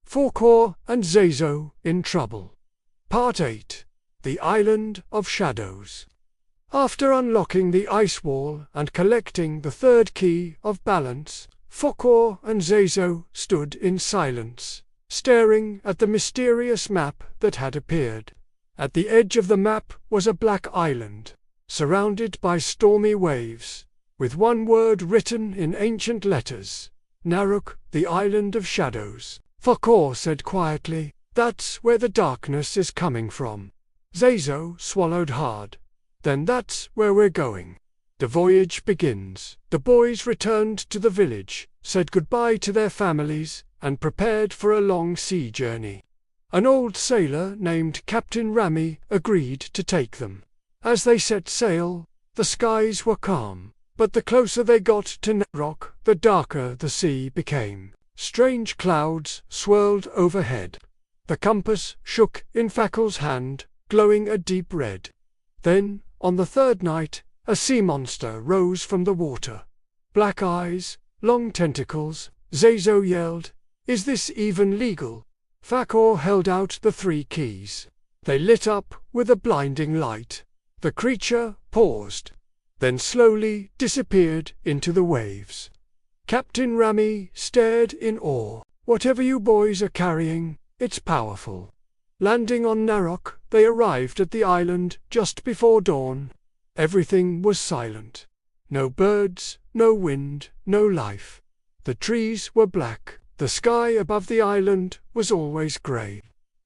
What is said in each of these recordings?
Fakour and Zezo in Trouble. Part 8. The Island of Shadows. After unlocking the ice wall and collecting the third key of balance, Fakour and Zezo stood in silence, staring at the mysterious map that had appeared. At the edge of the map was a black island, surrounded by stormy waves, with one word written in ancient letters: Naruk, the Island of Shadows. Fakour said quietly, "That's where the darkness is coming from." Zezo swallowed hard. "Then that's where we're going." The voyage begins. The boys returned to the village, said goodbye to their families, and prepared for a long sea journey. An old sailor named Captain Rami agreed to take them. As they set sail, the skies were calm, but the closer they got to Narok, the darker the sea became. Strange clouds swirled overhead. The compass shook in Fakour's hand, glowing a deep red. Then, on the third night, a sea monster rose from the water. Black eyes, long tentacles. Zezo yelled, "Is this even legal?" Fakour held out the 3 keys. They lit up with a blinding light. The creature paused, then slowly disappeared into the waves. Captain Rami stared in awe. "Whatever you boys are carrying, it's powerful." Landing on Narok, they arrived at the island just before dawn. Everything was silent. No birds, no wind, no life. The trees were black. The sky above the island was always grey.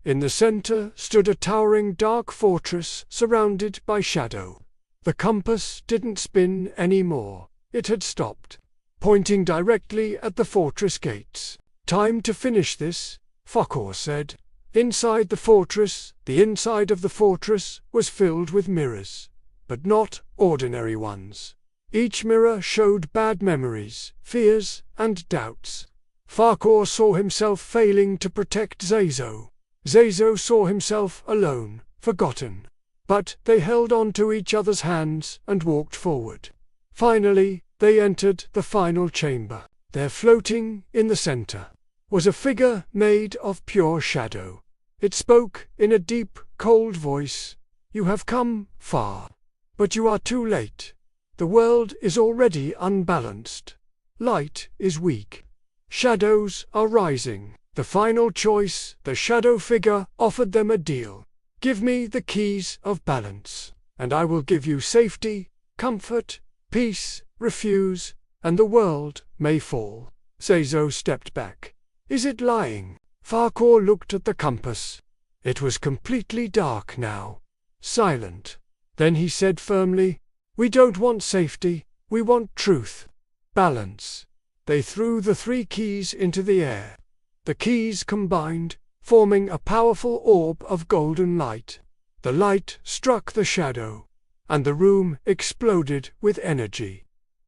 In the center stood a towering dark fortress surrounded by shadow. The compass didn't spin anymore. It had stopped, pointing directly at the fortress gates. "Time to finish this," Fakour said. Inside the fortress, the inside of the fortress was filled with mirrors, but not ordinary ones. Each mirror showed bad memories, fears, and doubts. Fakour saw himself failing to protect Zezo. Zezo saw himself alone, forgotten. But they held on to each other's hands and walked forward. Finally, they entered the final chamber. There, floating in the center, was a figure made of pure shadow. It spoke in a deep, cold voice. "You have come far, but you are too late. The world is already unbalanced. Light is weak. Shadows are rising. The final choice." The shadow figure offered them a deal. "Give me the keys of balance, and I will give you safety, comfort, peace. Refuse, and the world may fall." Zezo stepped back. "Is it lying?" Fakour looked at the compass. It was completely dark now, silent. Then he said firmly, "We don't want safety, we want truth. Balance." They threw the 3 keys into the air. The keys combined, forming a powerful orb of golden light. The light struck the shadow, and the room exploded with energy.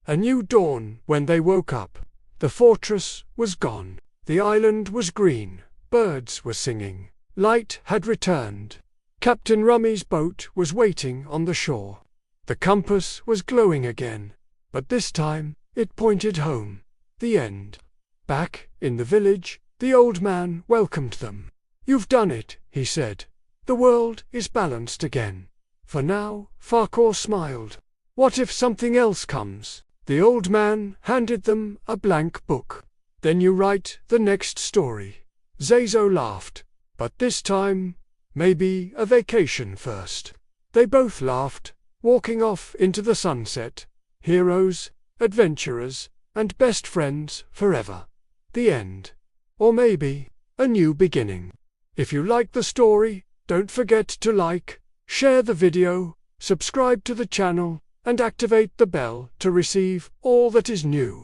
A new dawn when they woke up. The fortress was gone. The island was green. Birds were singing. Light had returned. Captain Rummy's boat was waiting on the shore. The compass was glowing again, but this time it pointed home. The end. Back in the village, the old man welcomed them. "You've done it," he said. "The world is balanced again. For now." Fakour smiled. "What if something else comes?" The old man handed them a blank book. "Then you write the next story." Zezo laughed. "But this time, maybe a vacation first." They both laughed, walking off into the sunset. Heroes, adventurers, and best friends forever. The end. Or maybe a new beginning. If you like the story, don't forget to like, share the video, subscribe to the channel, and activate the bell to receive all that is new.